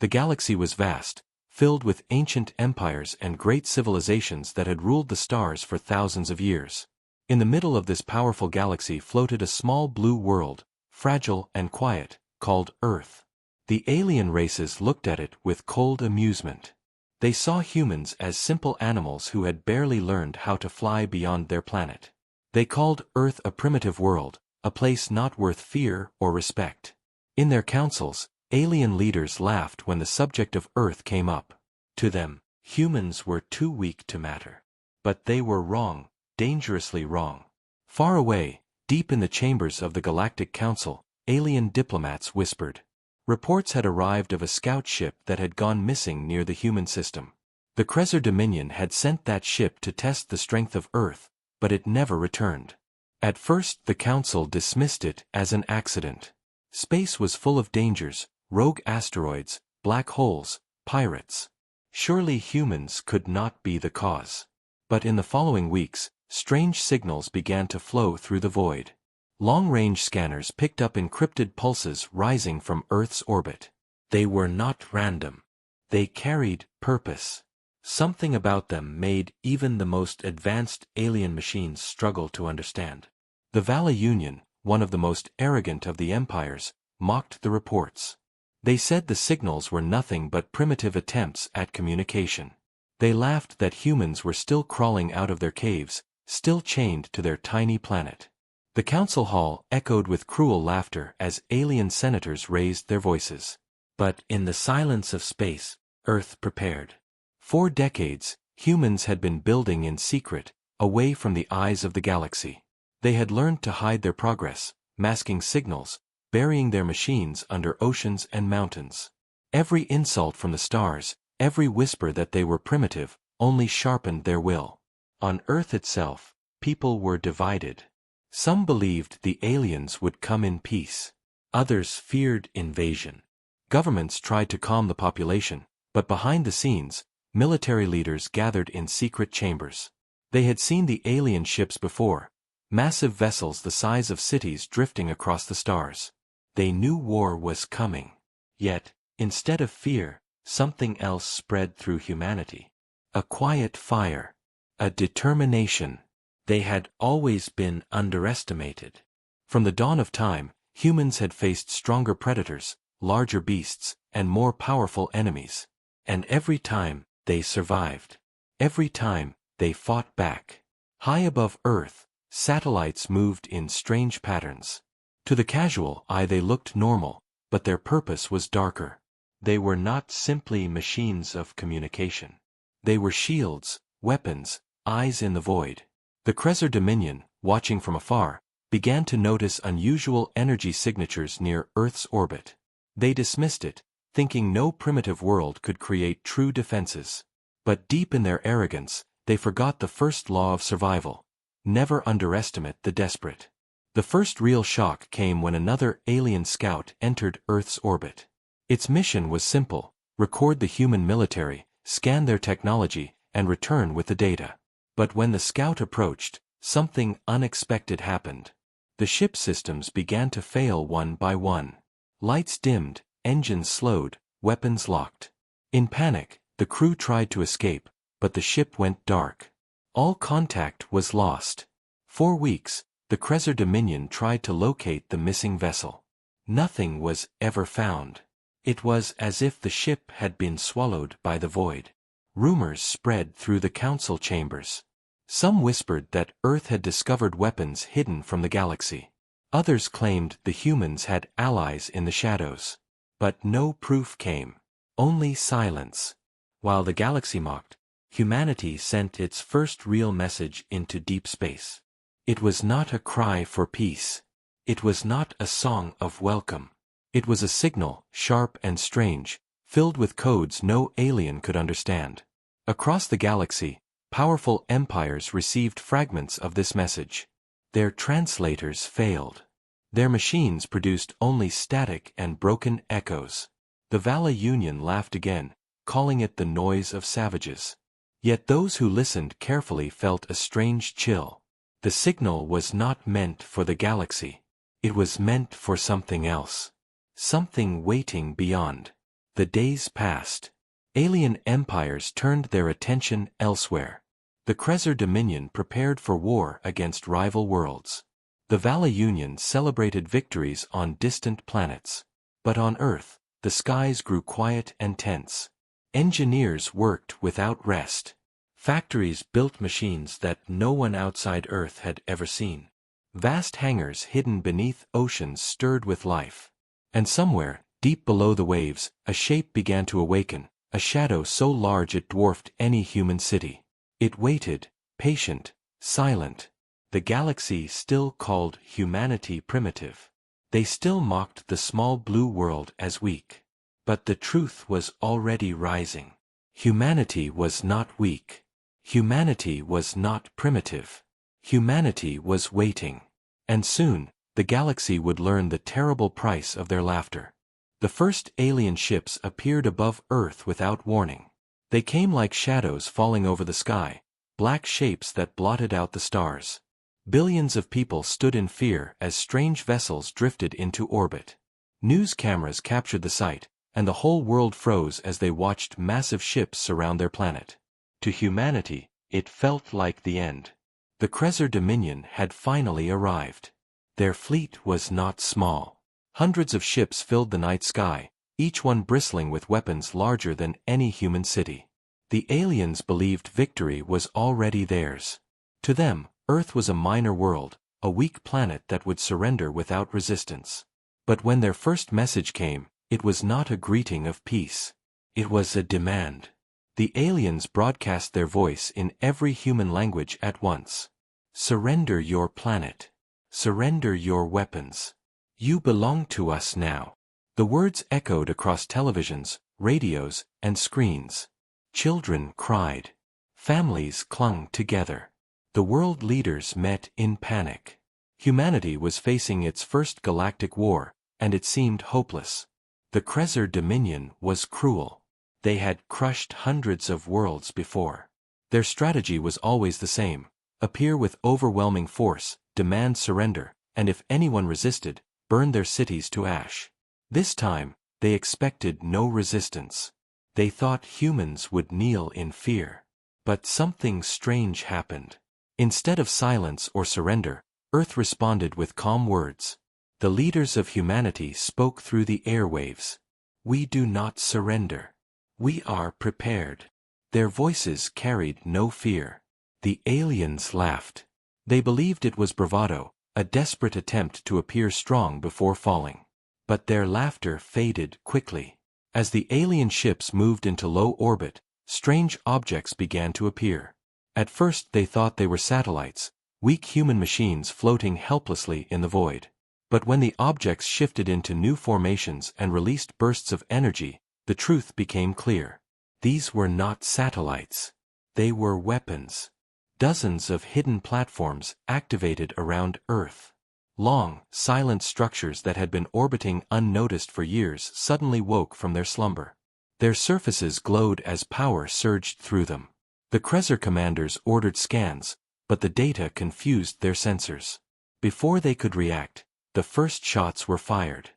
The galaxy was vast, filled with ancient empires and great civilizations that had ruled the stars for thousands of years. In the middle of this powerful galaxy floated a small blue world, fragile and quiet, called Earth. The alien races looked at it with cold amusement. They saw humans as simple animals who had barely learned how to fly beyond their planet. They called Earth a primitive world, a place not worth fear or respect. In their councils, alien leaders laughed when the subject of Earth came up. To them, humans were too weak to matter. But they were wrong, dangerously wrong. Far away, deep in the chambers of the Galactic Council, alien diplomats whispered. Reports had arrived of a scout ship that had gone missing near the human system. The Kresser Dominion had sent that ship to test the strength of Earth, but it never returned. At first the Council dismissed it as an accident. Space was full of dangers, rogue asteroids, black holes, pirates. Surely humans could not be the cause. But in the following weeks, strange signals began to flow through the void. Long-range scanners picked up encrypted pulses rising from Earth's orbit. They were not random. They carried purpose. Something about them made even the most advanced alien machines struggle to understand. The Valor Union, one of the most arrogant of the empires, mocked the reports. They said the signals were nothing but primitive attempts at communication. They laughed that humans were still crawling out of their caves, still chained to their tiny planet. The council hall echoed with cruel laughter as alien senators raised their voices. But in the silence of space, Earth prepared. For decades, humans had been building in secret, away from the eyes of the galaxy. They had learned to hide their progress, masking signals, burying their machines under oceans and mountains. Every insult from the stars, every whisper that they were primitive, only sharpened their will. On Earth itself, people were divided. Some believed the aliens would come in peace. Others feared invasion. Governments tried to calm the population, but behind the scenes, military leaders gathered in secret chambers. They had seen the alien ships before, massive vessels the size of cities drifting across the stars. They knew war was coming. Yet, instead of fear, something else spread through humanity. A quiet fire. A determination. They had always been underestimated. From the dawn of time, humans had faced stronger predators, larger beasts, and more powerful enemies. And every time, they survived. Every time, they fought back. High above Earth, satellites moved in strange patterns. To the casual eye they looked normal, but their purpose was darker. They were not simply machines of communication. They were shields, weapons, eyes in the void. The Kresser Dominion, watching from afar, began to notice unusual energy signatures near Earth's orbit. They dismissed it, thinking no primitive world could create true defenses. But deep in their arrogance, they forgot the first law of survival. Never underestimate the desperate. The first real shock came when another alien scout entered Earth's orbit. Its mission was simple: record the human military, scan their technology, and return with the data. But when the scout approached, something unexpected happened. The ship systems began to fail one by one. Lights dimmed, engines slowed, weapons locked. In panic, the crew tried to escape, but the ship went dark. All contact was lost. For weeks, the Kresser Dominion tried to locate the missing vessel. Nothing was ever found. It was as if the ship had been swallowed by the void. Rumors spread through the council chambers. Some whispered that Earth had discovered weapons hidden from the galaxy. Others claimed the humans had allies in the shadows. But no proof came. Only silence. While the galaxy mocked, humanity sent its first real message into deep space. It was not a cry for peace. It was not a song of welcome. It was a signal, sharp and strange, filled with codes no alien could understand. Across the galaxy, powerful empires received fragments of this message. Their translators failed. Their machines produced only static and broken echoes. The Valor Union laughed again, calling it the noise of savages. Yet those who listened carefully felt a strange chill. The signal was not meant for the galaxy. It was meant for something else. Something waiting beyond. The days passed. Alien empires turned their attention elsewhere. The Krezzer Dominion prepared for war against rival worlds. The Vala Union celebrated victories on distant planets. But on Earth, the skies grew quiet and tense. Engineers worked without rest. Factories built machines that no one outside Earth had ever seen. Vast hangars hidden beneath oceans stirred with life. And somewhere, deep below the waves, a shape began to awaken, a shadow so large it dwarfed any human city. It waited, patient, silent. The galaxy still called humanity primitive. They still mocked the small blue world as weak. But the truth was already rising. Humanity was not weak. Humanity was not primitive. Humanity was waiting. And soon, the galaxy would learn the terrible price of their laughter. The first alien ships appeared above Earth without warning. They came like shadows falling over the sky, black shapes that blotted out the stars. Billions of people stood in fear as strange vessels drifted into orbit. News cameras captured the sight, and the whole world froze as they watched massive ships surround their planet. To humanity, it felt like the end. The Krezzer Dominion had finally arrived. Their fleet was not small. Hundreds of ships filled the night sky, each one bristling with weapons larger than any human city. The aliens believed victory was already theirs. To them, Earth was a minor world, a weak planet that would surrender without resistance. But when their first message came, it was not a greeting of peace. It was a demand. The aliens broadcast their voice in every human language at once. Surrender your planet. Surrender your weapons. You belong to us now. The words echoed across televisions, radios, and screens. Children cried. Families clung together. The world leaders met in panic. Humanity was facing its first galactic war, and it seemed hopeless. The Krezzer Dominion was cruel. They had crushed hundreds of worlds before. Their strategy was always the same: appear with overwhelming force, demand surrender, and if anyone resisted, burn their cities to ash. This time, they expected no resistance. They thought humans would kneel in fear. But something strange happened. Instead of silence or surrender, Earth responded with calm words. The leaders of humanity spoke through the airwaves. We do not surrender. We are prepared. Their voices carried no fear. The aliens laughed. They believed it was bravado, a desperate attempt to appear strong before falling. But their laughter faded quickly. As the alien ships moved into low orbit, strange objects began to appear. At first they thought they were satellites, weak human machines floating helplessly in the void. But when the objects shifted into new formations and released bursts of energy, the truth became clear. These were not satellites. They were weapons. Dozens of hidden platforms activated around Earth. Long, silent structures that had been orbiting unnoticed for years suddenly woke from their slumber. Their surfaces glowed as power surged through them. The Krezzer commanders ordered scans, but the data confused their sensors. Before they could react, the first shots were fired.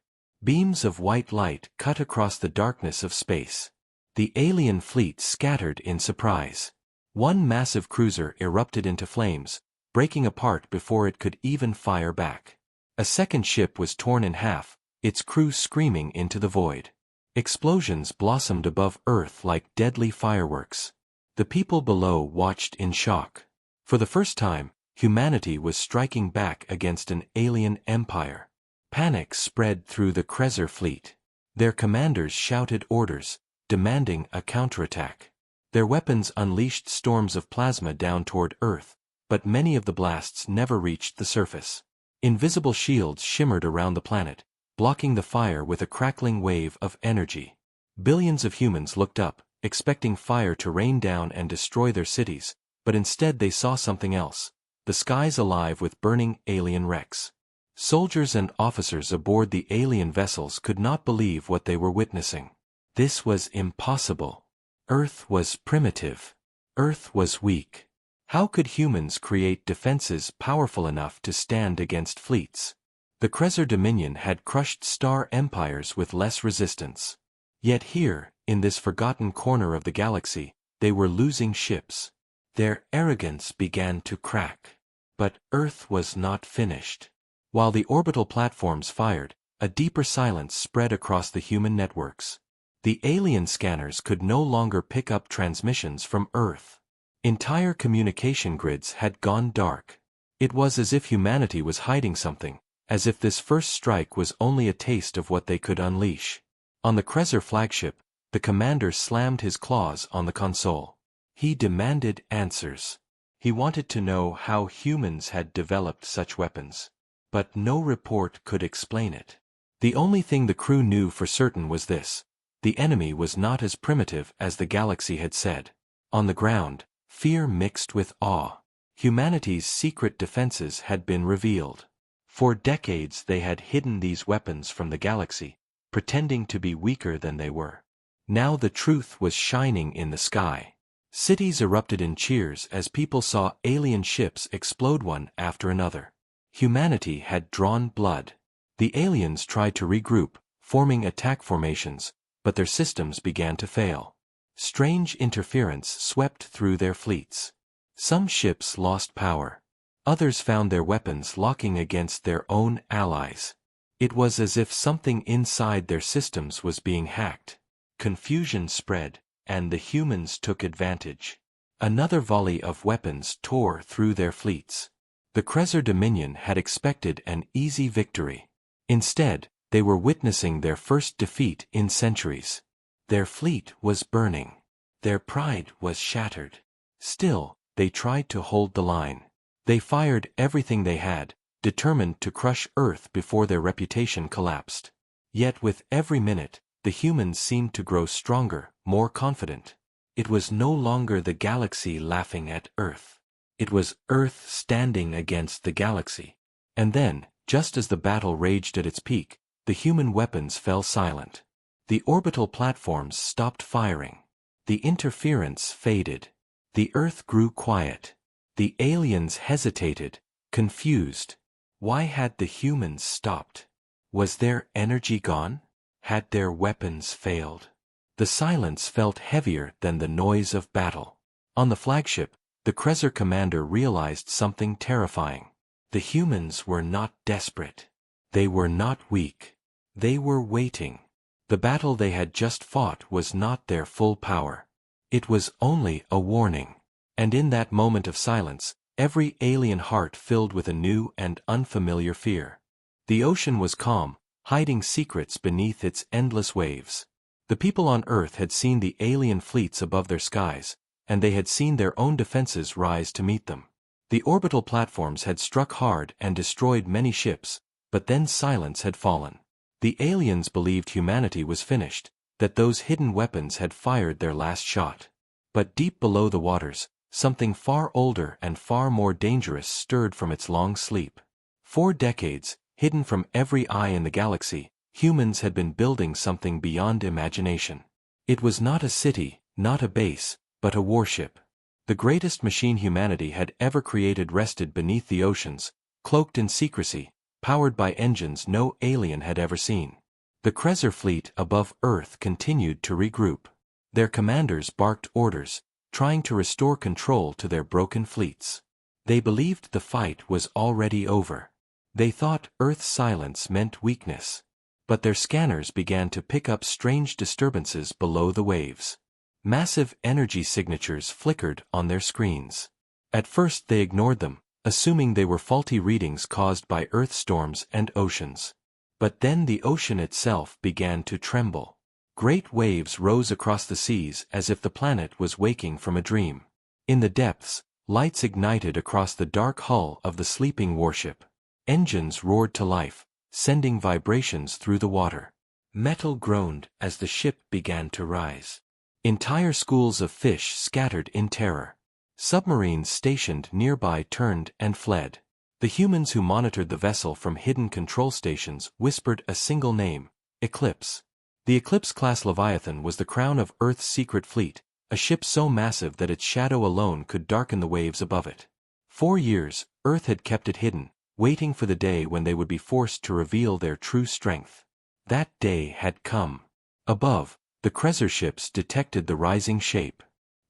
Beams of white light cut across the darkness of space. The alien fleet scattered in surprise. One massive cruiser erupted into flames, breaking apart before it could even fire back. A second ship was torn in half, its crew screaming into the void. Explosions blossomed above Earth like deadly fireworks. The people below watched in shock. For the first time, humanity was striking back against an alien empire. Panic spread through the Krezzer fleet. Their commanders shouted orders, demanding a counterattack. Their weapons unleashed storms of plasma down toward Earth, but many of the blasts never reached the surface. Invisible shields shimmered around the planet, blocking the fire with a crackling wave of energy. Billions of humans looked up, expecting fire to rain down and destroy their cities, but instead they saw something else: the skies alive with burning alien wrecks. Soldiers and officers aboard the alien vessels could not believe what they were witnessing. This was impossible. Earth was primitive. Earth was weak. How could humans create defenses powerful enough to stand against fleets? The Krezzer Dominion had crushed star empires with less resistance. Yet here, in this forgotten corner of the galaxy, they were losing ships. Their arrogance began to crack. But Earth was not finished. While the orbital platforms fired, a deeper silence spread across the human networks. The alien scanners could no longer pick up transmissions from Earth. Entire communication grids had gone dark. It was as if humanity was hiding something, as if this first strike was only a taste of what they could unleash. On the Krezer flagship, the commander slammed his claws on the console. He demanded answers. He wanted to know how humans had developed such weapons. But no report could explain it. The only thing the crew knew for certain was this: the enemy was not as primitive as the galaxy had said. On the ground, fear mixed with awe. Humanity's secret defenses had been revealed. For decades they had hidden these weapons from the galaxy, pretending to be weaker than they were. Now the truth was shining in the sky. Cities erupted in cheers as people saw alien ships explode one after another. Humanity had drawn blood. The aliens tried to regroup, forming attack formations, but their systems began to fail. Strange interference swept through their fleets. Some ships lost power. Others found their weapons locking against their own allies. It was as if something inside their systems was being hacked. Confusion spread, and the humans took advantage. Another volley of weapons tore through their fleets. The Krezer Dominion had expected an easy victory. Instead, they were witnessing their first defeat in centuries. Their fleet was burning. Their pride was shattered. Still, they tried to hold the line. They fired everything they had, determined to crush Earth before their reputation collapsed. Yet with every minute, the humans seemed to grow stronger, more confident. It was no longer the galaxy laughing at Earth. It was Earth standing against the galaxy. And then, just as the battle raged at its peak, the human weapons fell silent. The orbital platforms stopped firing. The interference faded. The Earth grew quiet. The aliens hesitated, confused. Why had the humans stopped? Was their energy gone? Had their weapons failed? The silence felt heavier than the noise of battle. On the flagship, the Krezer commander realized something terrifying. The humans were not desperate. They were not weak. They were waiting. The battle they had just fought was not their full power. It was only a warning. And in that moment of silence, every alien heart filled with a new and unfamiliar fear. The ocean was calm, hiding secrets beneath its endless waves. The people on Earth had seen the alien fleets above their skies, and they had seen their own defenses rise to meet them. The orbital platforms had struck hard and destroyed many ships, but then silence had fallen. The aliens believed humanity was finished, that those hidden weapons had fired their last shot. But deep below the waters, something far older and far more dangerous stirred from its long sleep. For decades, hidden from every eye in the galaxy, humans had been building something beyond imagination. It was not a city, not a base, but a warship. The greatest machine humanity had ever created rested beneath the oceans, cloaked in secrecy, powered by engines no alien had ever seen. The Krezer fleet above Earth continued to regroup. Their commanders barked orders, trying to restore control to their broken fleets. They believed the fight was already over. They thought Earth's silence meant weakness. But their scanners began to pick up strange disturbances below the waves. Massive energy signatures flickered on their screens. At first they ignored them, assuming they were faulty readings caused by Earth storms and oceans. But then the ocean itself began to tremble. Great waves rose across the seas as if the planet was waking from a dream. In the depths, lights ignited across the dark hull of the sleeping warship. Engines roared to life, sending vibrations through the water. Metal groaned as the ship began to rise. Entire schools of fish scattered in terror. Submarines stationed nearby turned and fled. The humans who monitored the vessel from hidden control stations whispered a single name: Eclipse. The Eclipse-class Leviathan was the crown of Earth's secret fleet, a ship so massive that its shadow alone could darken the waves above it. 4 years, Earth had kept it hidden, waiting for the day when they would be forced to reveal their true strength. That day had come. Above, The Krezzer ships detected the rising shape.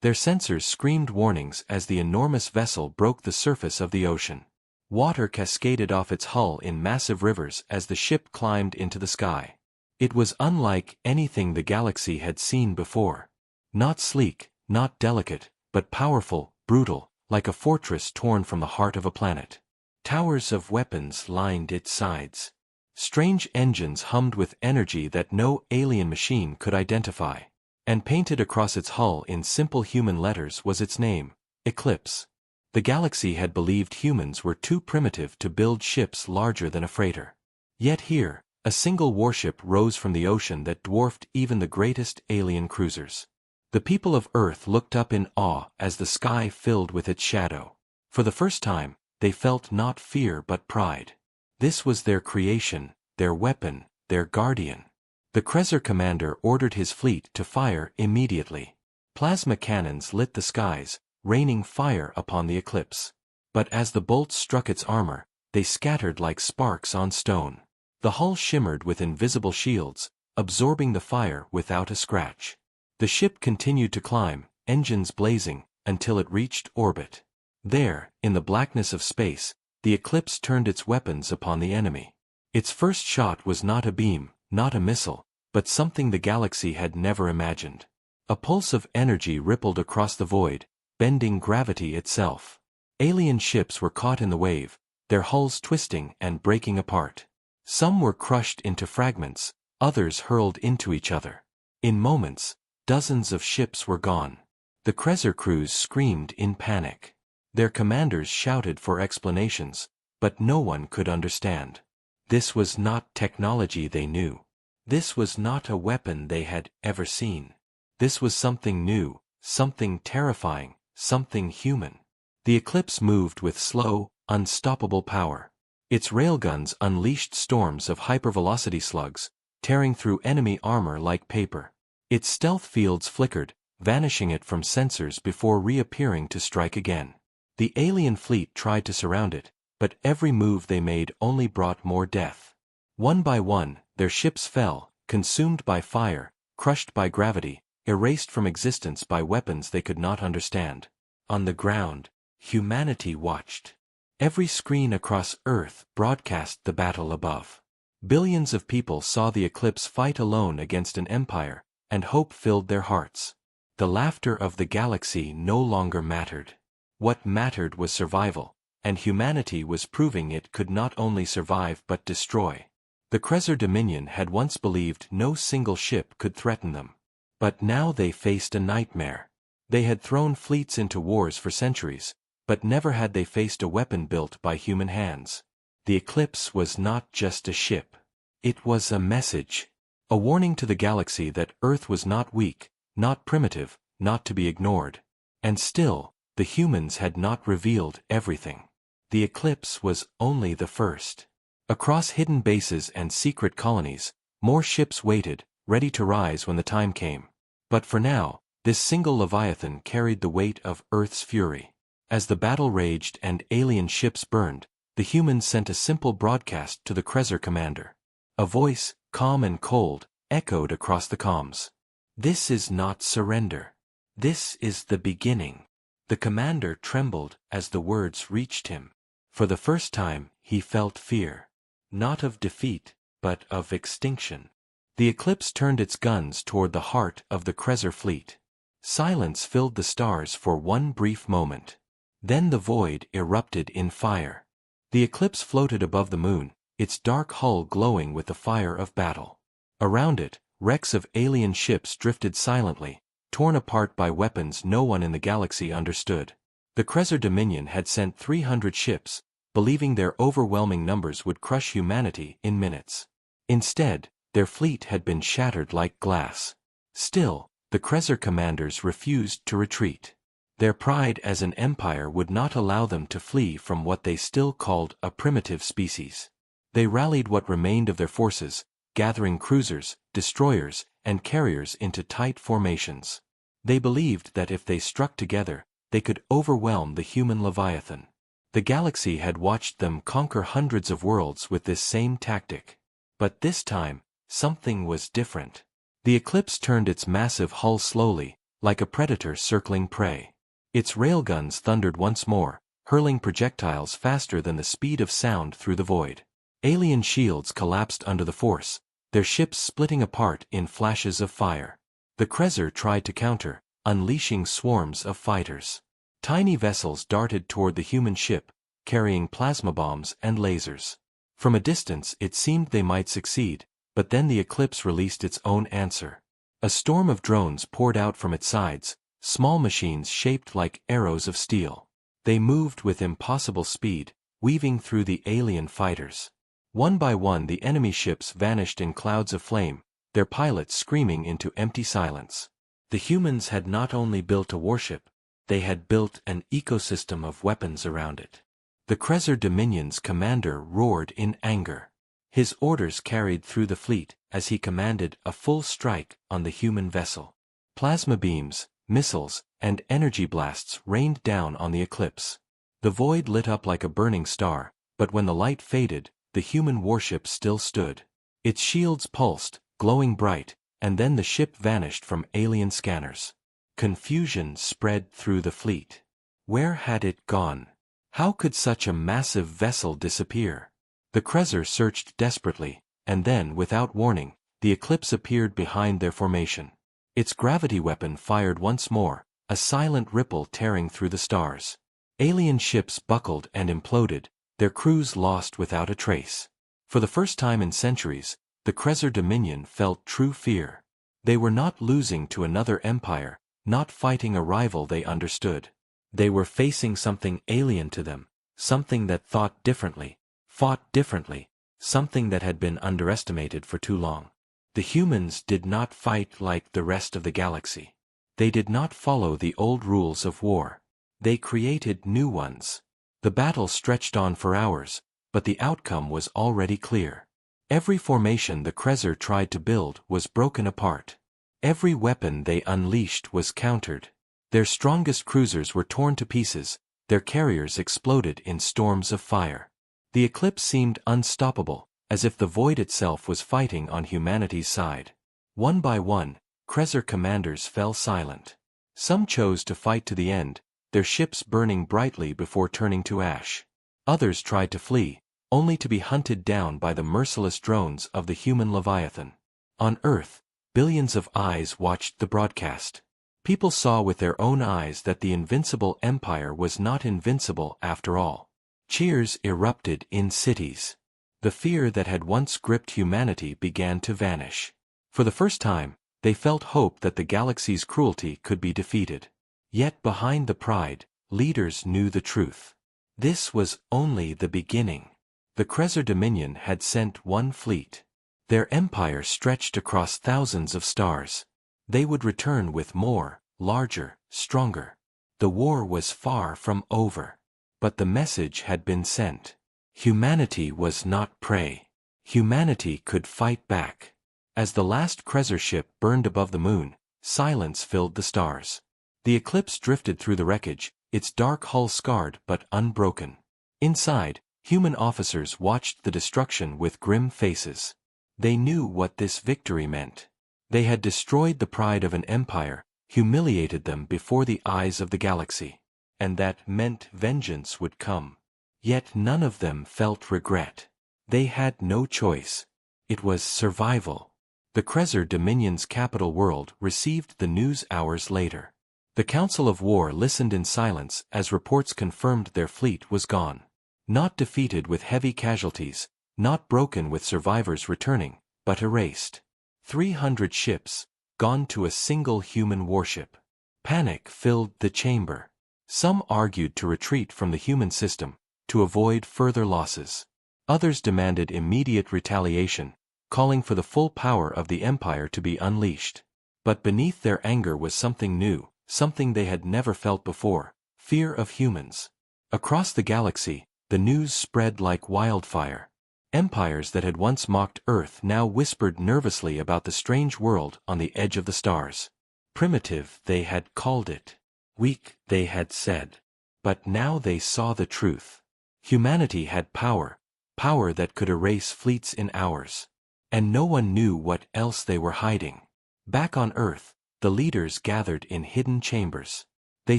Their sensors screamed warnings as the enormous vessel broke the surface of the ocean. Water cascaded off its hull in massive rivers as the ship climbed into the sky. It was unlike anything the galaxy had seen before. Not sleek, not delicate, but powerful, brutal, like a fortress torn from the heart of a planet. Towers of weapons lined its sides. Strange engines hummed with energy that no alien machine could identify. And painted across its hull in simple human letters was its name, Eclipse. The galaxy had believed humans were too primitive to build ships larger than a freighter. Yet here, a single warship rose from the ocean that dwarfed even the greatest alien cruisers. The people of Earth looked up in awe as the sky filled with its shadow. For the first time, they felt not fear but pride. This was their creation, their weapon, their guardian. The Krezzer commander ordered his fleet to fire immediately. Plasma cannons lit the skies, raining fire upon the Eclipse. But as the bolts struck its armor, they scattered like sparks on stone. The hull shimmered with invisible shields, absorbing the fire without a scratch. The ship continued to climb, engines blazing, until it reached orbit. There, in the blackness of space, the Eclipse turned its weapons upon the enemy. Its first shot was not a beam, not a missile, but something the galaxy had never imagined. A pulse of energy rippled across the void, bending gravity itself. Alien ships were caught in the wave, their hulls twisting and breaking apart. Some were crushed into fragments, others hurled into each other. In moments, dozens of ships were gone. The Krezzer crews screamed in panic. Their commanders shouted for explanations, but no one could understand. This was not technology they knew. This was not a weapon they had ever seen. This was something new, something terrifying, something human. The Eclipse moved with slow, unstoppable power. Its railguns unleashed storms of hypervelocity slugs, tearing through enemy armor like paper. Its stealth fields flickered, vanishing it from sensors before reappearing to strike again. The alien fleet tried to surround it, but every move they made only brought more death. One by one, their ships fell, consumed by fire, crushed by gravity, erased from existence by weapons they could not understand. On the ground, humanity watched. Every screen across Earth broadcast the battle above. Billions of people saw the Eclipse fight alone against an empire, and hope filled their hearts. The laughter of the galaxy no longer mattered. What mattered was survival, and humanity was proving it could not only survive but destroy. The Krezzer Dominion had once believed no single ship could threaten them. But now they faced a nightmare. They had thrown fleets into wars for centuries, but never had they faced a weapon built by human hands. The Eclipse was not just a ship. It was a message. A warning to the galaxy that Earth was not weak, not primitive, not to be ignored. And still, the humans had not revealed everything. The Eclipse was only the first. Across hidden bases and secret colonies, more ships waited, ready to rise when the time came. But for now, this single Leviathan carried the weight of Earth's fury. As the battle raged and alien ships burned, the humans sent a simple broadcast to the Krezzer commander. A voice, calm and cold, echoed across the comms. "This is not surrender. This is the beginning." The commander trembled as the words reached him. For the first time, he felt fear. Not of defeat, but of extinction. The Eclipse turned its guns toward the heart of the Krezzer fleet. Silence filled the stars for one brief moment. Then the void erupted in fire. The Eclipse floated above the moon, its dark hull glowing with the fire of battle. Around it, wrecks of alien ships drifted silently, torn apart by weapons no one in the galaxy understood. The Krezzer Dominion had sent 300 ships, believing their overwhelming numbers would crush humanity in minutes. Instead, their fleet had been shattered like glass. Still, the Krezzer commanders refused to retreat. Their pride as an empire would not allow them to flee from what they still called a primitive species. They rallied what remained of their forces, gathering cruisers, destroyers, and carriers into tight formations. They believed that if they struck together, they could overwhelm the human Leviathan. The galaxy had watched them conquer hundreds of worlds with this same tactic. But this time, something was different. The Eclipse turned its massive hull slowly, like a predator circling prey. Its railguns thundered once more, hurling projectiles faster than the speed of sound through the void. Alien shields collapsed under the force, their ships splitting apart in flashes of fire. The Krezzer tried to counter, unleashing swarms of fighters. Tiny vessels darted toward the human ship, carrying plasma bombs and lasers. From a distance it seemed they might succeed, but then the Eclipse released its own answer. A storm of drones poured out from its sides, small machines shaped like arrows of steel. They moved with impossible speed, weaving through the alien fighters. One by one the enemy ships vanished in clouds of flame, their pilots screaming into empty silence. The humans had not only built a warship, they had built an ecosystem of weapons around it. The Krezzer Dominion's commander roared in anger. His orders carried through the fleet as he commanded a full strike on the human vessel. Plasma beams, missiles, and energy blasts rained down on the Eclipse. The void lit up like a burning star, but when the light faded, the human warship still stood. Its shields pulsed, glowing bright, and then the ship vanished from alien scanners. Confusion spread through the fleet. Where had it gone? How could such a massive vessel disappear? The Krezzer searched desperately, and then, without warning, the Eclipse appeared behind their formation. Its gravity weapon fired once more, a silent ripple tearing through the stars. Alien ships buckled and imploded, their crews lost without a trace. For the first time in centuries, the Krezzer Dominion felt true fear. They were not losing to another empire, not fighting a rival they understood. They were facing something alien to them, something that thought differently, fought differently, something that had been underestimated for too long. The humans did not fight like the rest of the galaxy. They did not follow the old rules of war. They created new ones. The battle stretched on for hours, but the outcome was already clear. Every formation the Krezzer tried to build was broken apart. Every weapon they unleashed was countered. Their strongest cruisers were torn to pieces, their carriers exploded in storms of fire. The Eclipse seemed unstoppable, as if the void itself was fighting on humanity's side. One by one, Krezzer commanders fell silent. Some chose to fight to the end, their ships burning brightly before turning to ash. Others tried to flee, only to be hunted down by the merciless drones of the human Leviathan. On Earth, billions of eyes watched the broadcast. People saw with their own eyes that the invincible empire was not invincible after all. Cheers erupted in cities. The fear that had once gripped humanity began to vanish. For the first time, they felt hope that the galaxy's cruelty could be defeated. Yet behind the pride, leaders knew the truth. This was only the beginning. The Krezzer Dominion had sent one fleet. Their empire stretched across thousands of stars. They would return with more, larger, stronger. The war was far from over. But the message had been sent. Humanity was not prey. Humanity could fight back. As the last Krezzer ship burned above the moon, silence filled the stars. The Eclipse drifted through the wreckage, its dark hull scarred but unbroken. Inside, human officers watched the destruction with grim faces. They knew what this victory meant. They had destroyed the pride of an empire, humiliated them before the eyes of the galaxy. And that meant vengeance would come. Yet none of them felt regret. They had no choice. It was survival. The Krezzer Dominion's capital world received the news hours later. The Council of War listened in silence as reports confirmed their fleet was gone. Not defeated with heavy casualties, not broken with survivors returning, but erased. 300 ships, gone to a single human warship. Panic filled the chamber. Some argued to retreat from the human system, to avoid further losses. Others demanded immediate retaliation, calling for the full power of the Empire to be unleashed. But beneath their anger was something new, something they had never felt before: fear of humans. Across the galaxy, the news spread like wildfire. Empires that had once mocked Earth now whispered nervously about the strange world on the edge of the stars. Primitive, they had called it. Weak, they had said. But now they saw the truth. Humanity had power, power that could erase fleets in hours. And no one knew what else they were hiding. Back on Earth, the leaders gathered in hidden chambers. They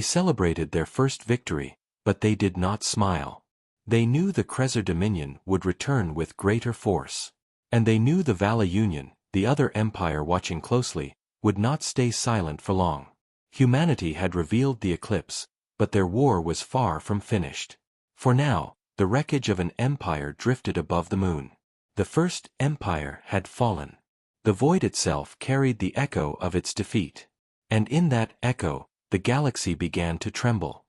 celebrated their first victory, but they did not smile. They knew the Krezzer Dominion would return with greater force. And they knew the Vala Union, the other empire watching closely, would not stay silent for long. Humanity had revealed the eclipse, but their war was far from finished. For now, the wreckage of an empire drifted above the moon. The first empire had fallen. The void itself carried the echo of its defeat. And in that echo, the galaxy began to tremble.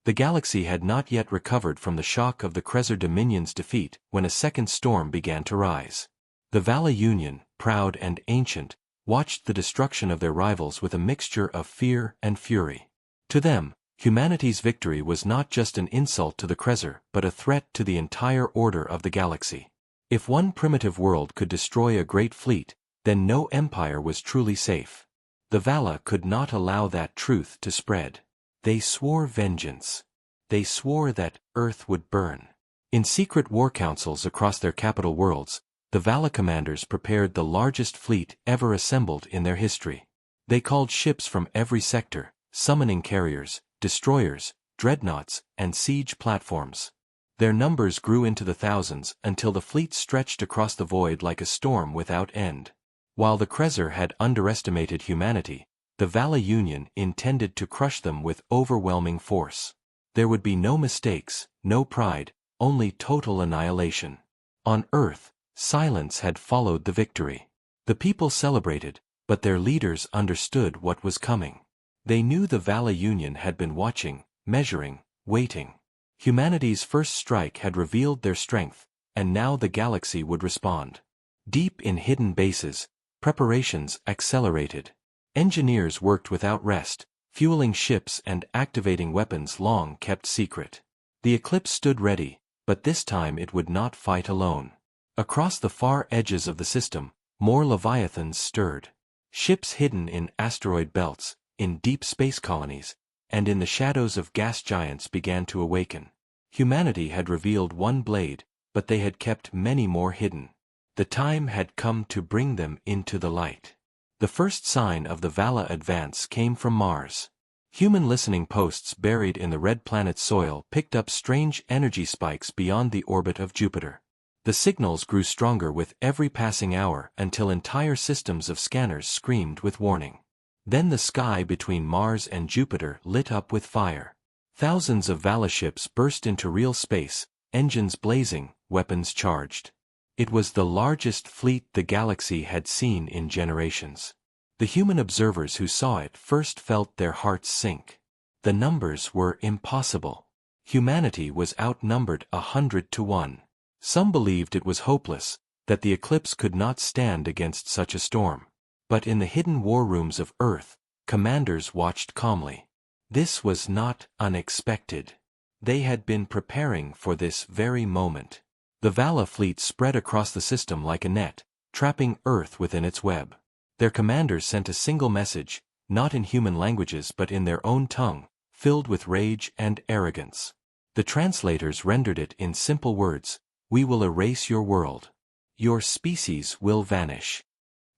The galaxy had not yet recovered from the shock of the Krezzer Dominion's defeat when a second storm began to rise. The Vala Union, proud and ancient, watched the destruction of their rivals with a mixture of fear and fury. To them, humanity's victory was not just an insult to the Krezzer but a threat to the entire order of the galaxy. If one primitive world could destroy a great fleet, then no empire was truly safe. The Vala could not allow that truth to spread. They swore vengeance. They swore that Earth would burn. In secret war councils across their capital worlds, the Vala commanders prepared the largest fleet ever assembled in their history. They called ships from every sector, summoning carriers, destroyers, dreadnoughts, and siege platforms. Their numbers grew into the thousands until the fleet stretched across the void like a storm without end. While the Krezzer had underestimated humanity, the Vala Union intended to crush them with overwhelming force. There would be no mistakes, no pride, only total annihilation. On Earth, silence had followed the victory. The people celebrated, but their leaders understood what was coming. They knew the Vala Union had been watching, measuring, waiting. Humanity's first strike had revealed their strength, and now the galaxy would respond. Deep in hidden bases, preparations accelerated. Engineers worked without rest, fueling ships and activating weapons long kept secret. The eclipse stood ready, but this time it would not fight alone. Across the far edges of the system, more leviathans stirred. Ships hidden in asteroid belts, in deep space colonies, and in the shadows of gas giants began to awaken. Humanity had revealed one blade, but they had kept many more hidden. The time had come to bring them into the light. The first sign of the Vala advance came from Mars. Human listening posts buried in the red planet's soil picked up strange energy spikes beyond the orbit of Jupiter. The signals grew stronger with every passing hour until entire systems of scanners screamed with warning. Then the sky between Mars and Jupiter lit up with fire. Thousands of Vala ships burst into real space, engines blazing, weapons charged. It was the largest fleet the galaxy had seen in generations. The human observers who saw it first felt their hearts sink. The numbers were impossible. Humanity was outnumbered 100 to 1. Some believed it was hopeless, that the eclipse could not stand against such a storm. But in the hidden war rooms of Earth, commanders watched calmly. This was not unexpected. They had been preparing for this very moment. The Vala fleet spread across the system like a net, trapping Earth within its web. Their commanders sent a single message, not in human languages but in their own tongue, filled with rage and arrogance. The translators rendered it in simple words: "We will erase your world. Your species will vanish."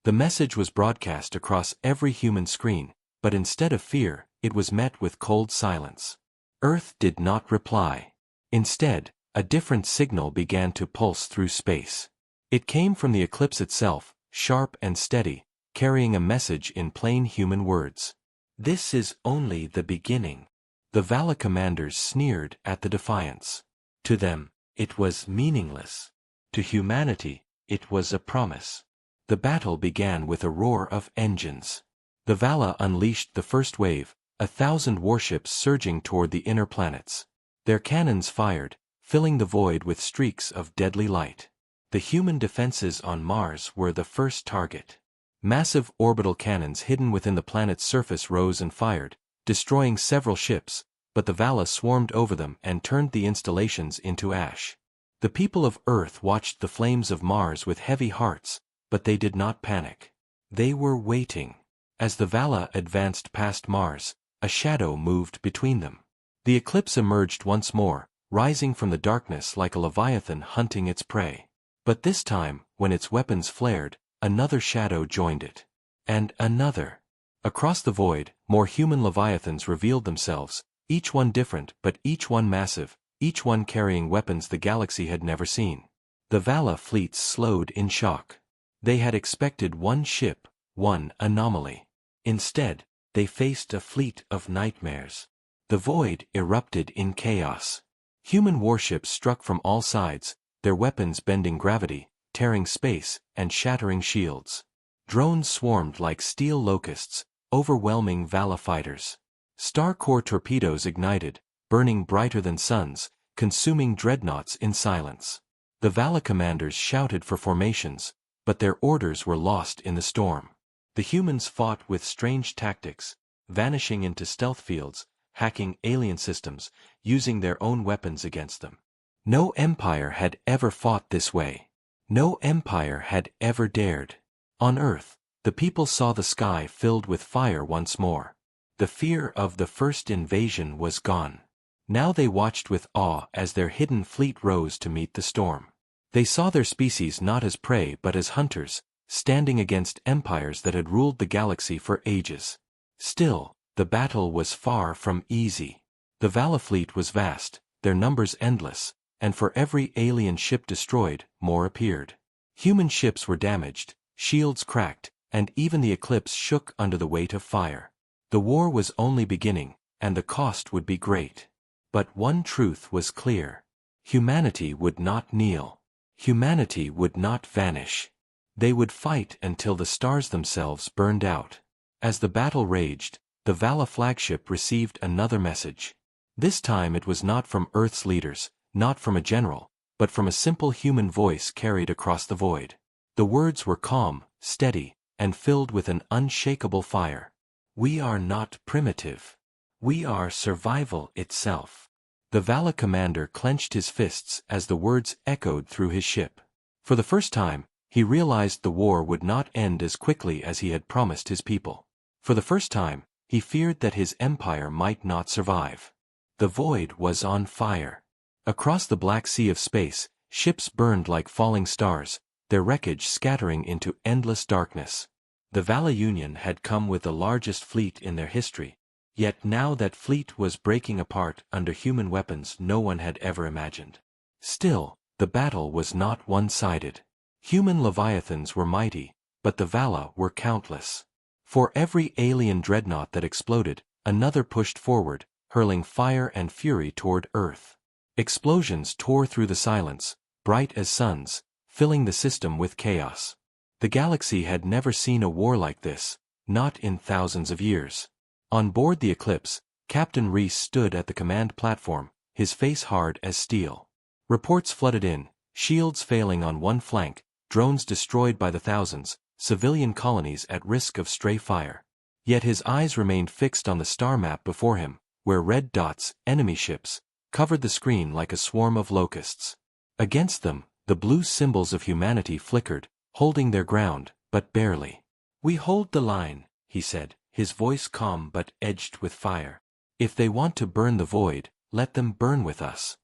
The message was broadcast across every human screen, but instead of fear, it was met with cold silence. Earth did not reply. Instead, a different signal began to pulse through space. It came from the eclipse itself, sharp and steady, carrying a message in plain human words. "This is only the beginning." The Vala commanders sneered at the defiance. To them, it was meaningless. To humanity, it was a promise. The battle began with a roar of engines. The Vala unleashed the first wave, 1,000 warships surging toward the inner planets. Their cannons fired, filling the void with streaks of deadly light. The human defenses on Mars were the first target. Massive orbital cannons hidden within the planet's surface rose and fired, destroying several ships, but the Vala swarmed over them and turned the installations into ash. The people of Earth watched the flames of Mars with heavy hearts, but they did not panic. They were waiting. As the Vala advanced past Mars, a shadow moved between them. The eclipse emerged once more, rising from the darkness like a leviathan hunting its prey. But this time, when its weapons flared, another shadow joined it. And another. Across the void, more human leviathans revealed themselves, each one different but each one massive, each one carrying weapons the galaxy had never seen. The Vala fleets slowed in shock. They had expected one ship, one anomaly. Instead, they faced a fleet of nightmares. The void erupted in chaos. Human warships struck from all sides, their weapons bending gravity, tearing space, and shattering shields. Drones swarmed like steel locusts, overwhelming Vala fighters. Star core torpedoes ignited, burning brighter than suns, consuming dreadnoughts in silence. The Vala commanders shouted for formations, but their orders were lost in the storm. The humans fought with strange tactics, vanishing into stealth fields, hacking alien systems, using their own weapons against them. No empire had ever fought this way. No empire had ever dared. On Earth, the people saw the sky filled with fire once more. The fear of the first invasion was gone. Now they watched with awe as their hidden fleet rose to meet the storm. They saw their species not as prey but as hunters, standing against empires that had ruled the galaxy for ages. Still, the battle was far from easy. The Vala fleet was vast, their numbers endless, and for every alien ship destroyed, more appeared. Human ships were damaged, shields cracked, and even the Eclipse shook under the weight of fire. The war was only beginning, and the cost would be great. But one truth was clear. Humanity would not kneel. Humanity would not vanish. They would fight until the stars themselves burned out. As the battle raged, the Vala flagship received another message. This time it was not from Earth's leaders, not from a general, but from a simple human voice carried across the void. The words were calm, steady, and filled with an unshakable fire. We are not primitive. We are survival itself. The Vala commander clenched his fists as the words echoed through his ship. For the first time, he realized the war would not end as quickly as he had promised his people. For the first time, he feared that his empire might not survive. The void was on fire. Across the black sea of space, ships burned like falling stars, their wreckage scattering into endless darkness. The Vala Union had come with the largest fleet in their history, yet now that fleet was breaking apart under human weapons no one had ever imagined. Still, the battle was not one-sided. Human leviathans were mighty, but the Vala were countless. For every alien dreadnought that exploded, another pushed forward, hurling fire and fury toward Earth. Explosions tore through the silence, bright as suns, filling the system with chaos. The galaxy had never seen a war like this, not in thousands of years. On board the Eclipse, Captain Reese stood at the command platform, his face hard as steel. Reports flooded in, shields failing on one flank, drones destroyed by the thousands, civilian colonies at risk of stray fire. Yet his eyes remained fixed on the star map before him, where red dots, enemy ships, covered the screen like a swarm of locusts. Against them, the blue symbols of humanity flickered, holding their ground, but barely. "We hold the line," he said, his voice calm but edged with fire. "If they want to burn the void, let them burn with us."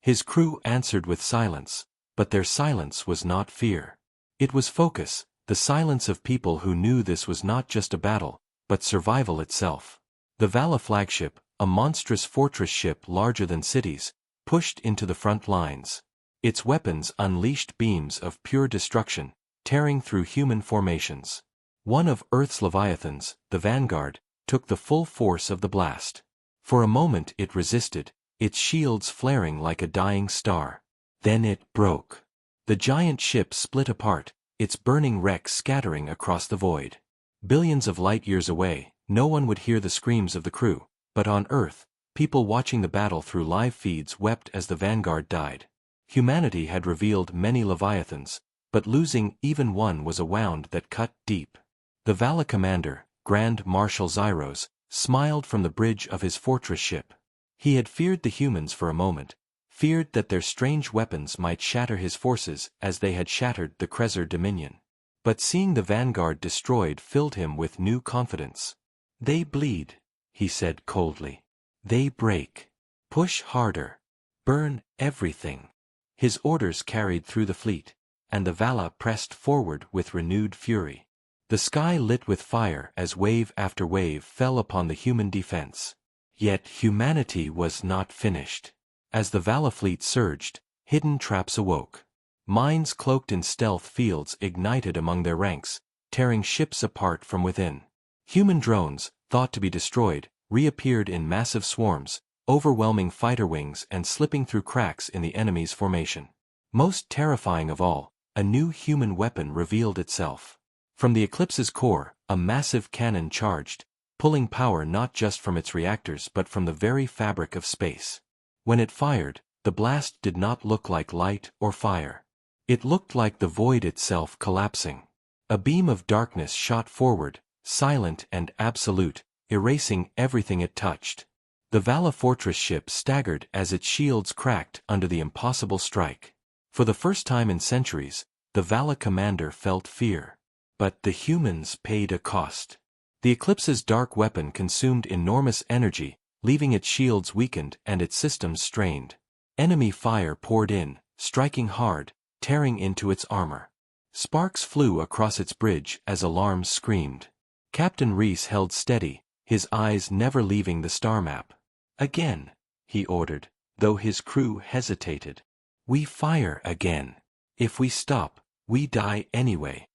His crew answered with silence, but their silence was not fear. It was focus, the silence of people who knew this was not just a battle, but survival itself. The Vala flagship, a monstrous fortress ship larger than cities, pushed into the front lines. Its weapons unleashed beams of pure destruction, tearing through human formations. One of Earth's leviathans, the Vanguard, took the full force of the blast. For a moment it resisted, its shields flaring like a dying star. Then it broke. The giant ship split apart, its burning wreck scattering across the void. Billions of light-years away, no one would hear the screams of the crew, but on Earth, people watching the battle through live feeds wept as the Vanguard died. Humanity had revealed many leviathans, but losing even one was a wound that cut deep. The Vala commander, Grand Marshal Zyros, smiled from the bridge of his fortress ship. He had feared the humans for a moment, feared that their strange weapons might shatter his forces as they had shattered the Krezer Dominion. But seeing the Vanguard destroyed filled him with new confidence. "They bleed," he said coldly. "They break. Push harder. Burn everything." His orders carried through the fleet, and the Vala pressed forward with renewed fury. The sky lit with fire as wave after wave fell upon the human defense. Yet humanity was not finished. As the Vala fleet surged, hidden traps awoke. Mines cloaked in stealth fields ignited among their ranks, tearing ships apart from within. Human drones, thought to be destroyed, reappeared in massive swarms, overwhelming fighter wings and slipping through cracks in the enemy's formation. Most terrifying of all, a new human weapon revealed itself. From the Eclipse's core, a massive cannon charged, pulling power not just from its reactors but from the very fabric of space. When it fired, the blast did not look like light or fire. It looked like the void itself collapsing. A beam of darkness shot forward, silent and absolute, erasing everything it touched. The Vala fortress ship staggered as its shields cracked under the impossible strike. For the first time in centuries, the Vala commander felt fear. But the humans paid a cost. The Eclipse's dark weapon consumed enormous energy, leaving its shields weakened and its systems strained. Enemy fire poured in, striking hard, tearing into its armor. Sparks flew across its bridge as alarms screamed. Captain Reese held steady, his eyes never leaving the star map. "Again," he ordered, though his crew hesitated. "We fire again. If we stop, we die anyway."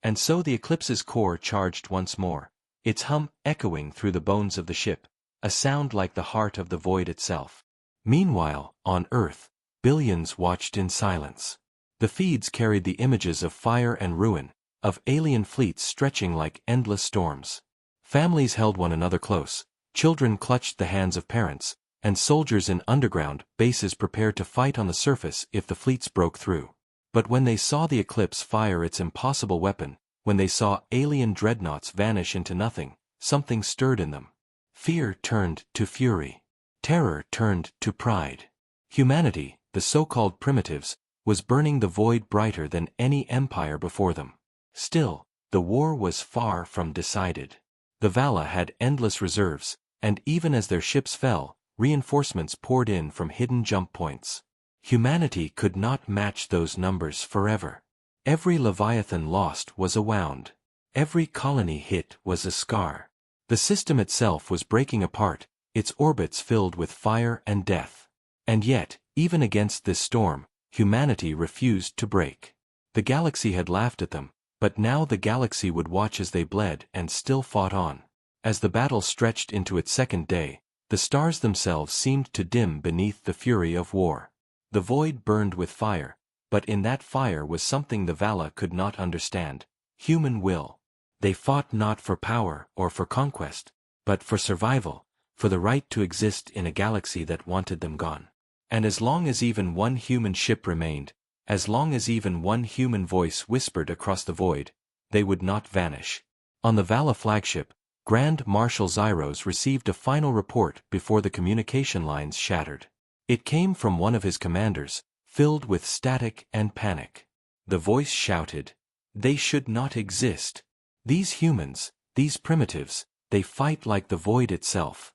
And so the Eclipse's core charged once more, its hum echoing through the bones of the ship, a sound like the heart of the void itself. Meanwhile, on Earth, billions watched in silence. The feeds carried the images of fire and ruin, of alien fleets stretching like endless storms. Families held one another close, children clutched the hands of parents, and soldiers in underground bases prepared to fight on the surface if the fleets broke through. But when they saw the Eclipse fire its impossible weapon, when they saw alien dreadnoughts vanish into nothing, something stirred in them. Fear turned to fury. Terror turned to pride. Humanity, the so-called primitives, was burning the void brighter than any empire before them. Still, the war was far from decided. The Vala had endless reserves, and even as their ships fell, reinforcements poured in from hidden jump points. Humanity could not match those numbers forever. Every Leviathan lost was a wound. Every colony hit was a scar. The system itself was breaking apart, its orbits filled with fire and death. And yet, even against this storm, humanity refused to break. The galaxy had laughed at them, but now the galaxy would watch as they bled and still fought on. As the battle stretched into its second day, the stars themselves seemed to dim beneath the fury of war. The void burned with fire, but in that fire was something the Vala could not understand: human will. They fought not for power or for conquest, but for survival, for the right to exist in a galaxy that wanted them gone. And as long as even one human ship remained, as long as even one human voice whispered across the void, they would not vanish. On the Vala flagship, Grand Marshal Zyros received a final report before the communication lines shattered. It came from one of his commanders, filled with static and panic. The voice shouted, "They should not exist. These humans, these primitives, they fight like the void itself."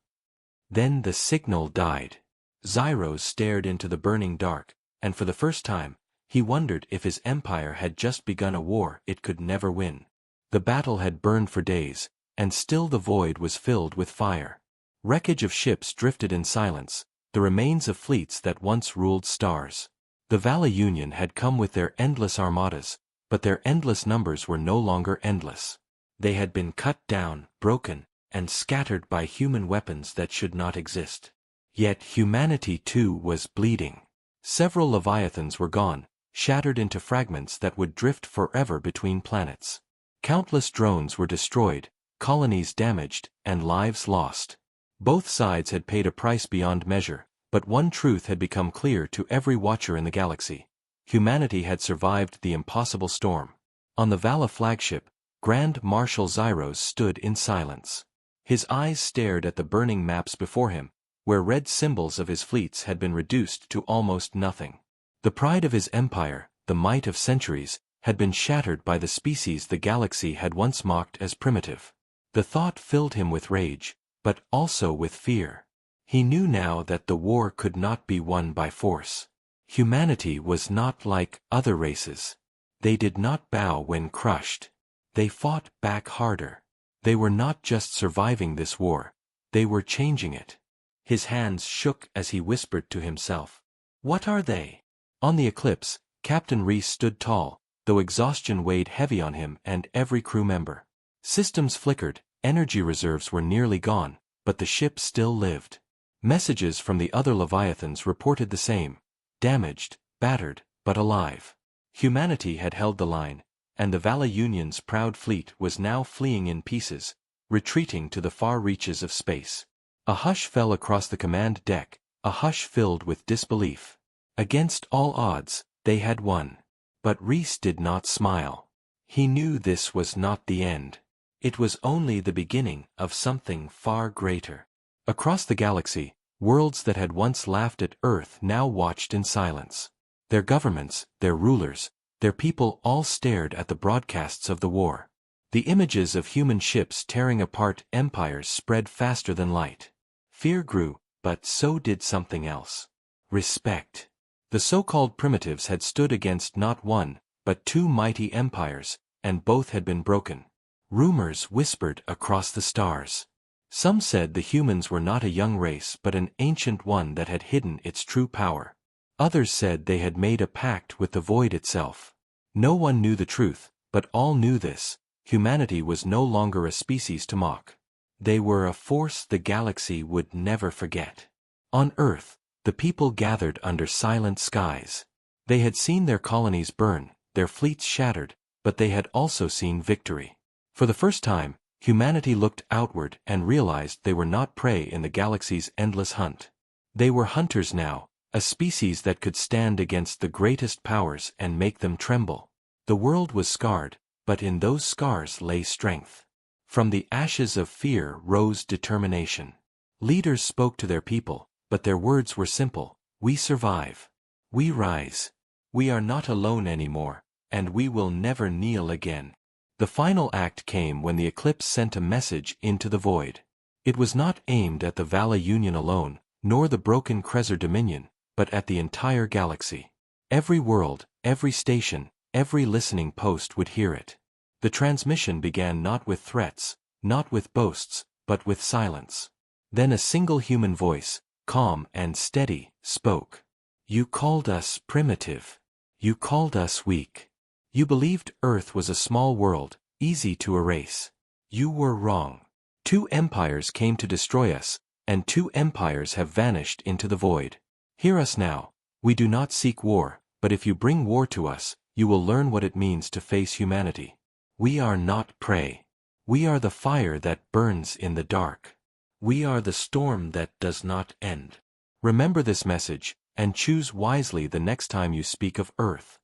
Then the signal died. Zyros stared into the burning dark, and for the first time, he wondered if his empire had just begun a war it could never win. The battle had burned for days, and still the void was filled with fire. Wreckage of ships drifted in silence, the remains of fleets that once ruled stars. The Vala Union had come with their endless armadas, but their endless numbers were no longer endless. They had been cut down, broken, and scattered by human weapons that should not exist. Yet humanity too was bleeding. Several Leviathans were gone, shattered into fragments that would drift forever between planets. Countless drones were destroyed, colonies damaged, and lives lost. Both sides had paid a price beyond measure, but one truth had become clear to every watcher in the galaxy: humanity had survived the impossible storm. On the Vala flagship, Grand Marshal Zyros stood in silence. His eyes stared at the burning maps before him, where red symbols of his fleets had been reduced to almost nothing. The pride of his empire, the might of centuries, had been shattered by the species the galaxy had once mocked as primitive. The thought filled him with rage, but also with fear. He knew now that the war could not be won by force. Humanity was not like other races. They did not bow when crushed. They fought back harder. They were not just surviving this war, they were changing it. His hands shook as he whispered to himself. What are they? On the Eclipse, Captain Reese stood tall, though exhaustion weighed heavy on him and every crew member. Systems flickered, energy reserves were nearly gone, but the ship still lived. Messages from the other Leviathans reported the same: damaged, battered, but alive. Humanity had held the line, and the Vala Union's proud fleet was now fleeing in pieces, retreating to the far reaches of space. A hush fell across the command deck, a hush filled with disbelief. Against all odds, they had won. But Reese did not smile. He knew this was not the end. It was only the beginning of something far greater. Across the galaxy, worlds that had once laughed at Earth now watched in silence. Their governments, their rulers, their people all stared at the broadcasts of the war. The images of human ships tearing apart empires spread faster than light. Fear grew, but so did something else. Respect. The so-called primitives had stood against not one, but two mighty empires, and both had been broken. Rumors whispered across the stars. Some said the humans were not a young race but an ancient one that had hidden its true power. Others said they had made a pact with the void itself. No one knew the truth, but all knew this: humanity was no longer a species to mock. They were a force the galaxy would never forget. On Earth, the people gathered under silent skies. They had seen their colonies burn, their fleets shattered, but they had also seen victory. For the first time, humanity looked outward and realized they were not prey in the galaxy's endless hunt. They were hunters now, a species that could stand against the greatest powers and make them tremble. The world was scarred, but in those scars lay strength. From the ashes of fear rose determination. Leaders spoke to their people, but their words were simple: we survive. We rise. We are not alone anymore, and we will never kneel again. The final act came when the Eclipse sent a message into the void. It was not aimed at the Vala Union alone, nor the broken Krezzer Dominion, but at the entire galaxy. Every world, every station, every listening post would hear it. The transmission began not with threats, not with boasts, but with silence. Then a single human voice, calm and steady, spoke. You called us primitive. You called us weak. You believed Earth was a small world, easy to erase. You were wrong. 2 empires came to destroy us, and 2 empires have vanished into the void. Hear us now. We do not seek war, but if you bring war to us, you will learn what it means to face humanity. We are not prey. We are the fire that burns in the dark. We are the storm that does not end. Remember this message, and choose wisely the next time you speak of Earth.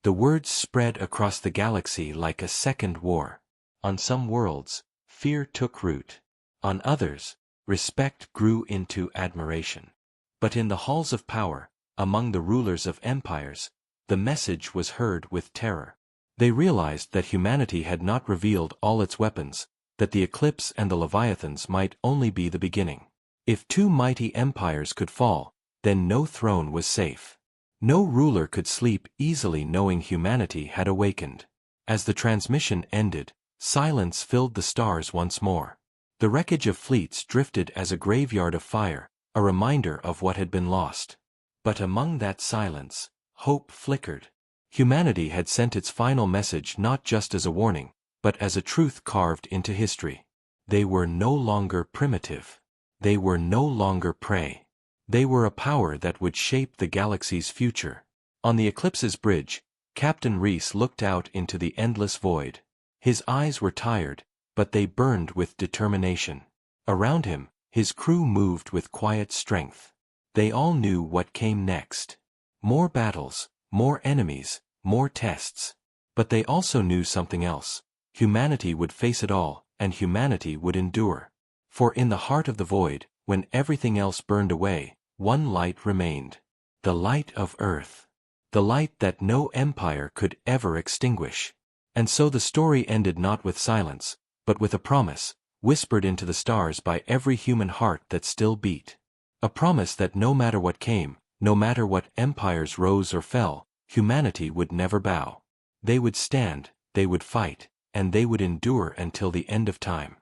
The words spread across the galaxy like a second war. On some worlds, fear took root. On others, respect grew into admiration. But in the halls of power, among the rulers of empires, the message was heard with terror. They realized that humanity had not revealed all its weapons, that the Eclipse and the Leviathans might only be the beginning. If 2 mighty empires could fall, then no throne was safe. No ruler could sleep easily knowing humanity had awakened. As the transmission ended, silence filled the stars once more. The wreckage of fleets drifted as a graveyard of fire, a reminder of what had been lost. But among that silence, hope flickered. Humanity had sent its final message not just as a warning, but as a truth carved into history. They were no longer primitive. They were no longer prey. They were a power that would shape the galaxy's future. On the Eclipse's bridge, Captain Reese looked out into the endless void. His eyes were tired, but they burned with determination. Around him, his crew moved with quiet strength. They all knew what came next. More battles, more enemies, more tests. But they also knew something else. Humanity would face it all, and humanity would endure. For in the heart of the void, when everything else burned away, one light remained. The light of Earth. The light that no empire could ever extinguish. And so the story ended not with silence, but with a promise, whispered into the stars by every human heart that still beat. A promise that no matter what came, no matter what empires rose or fell, humanity would never bow. They would stand, they would fight, and they would endure until the end of time.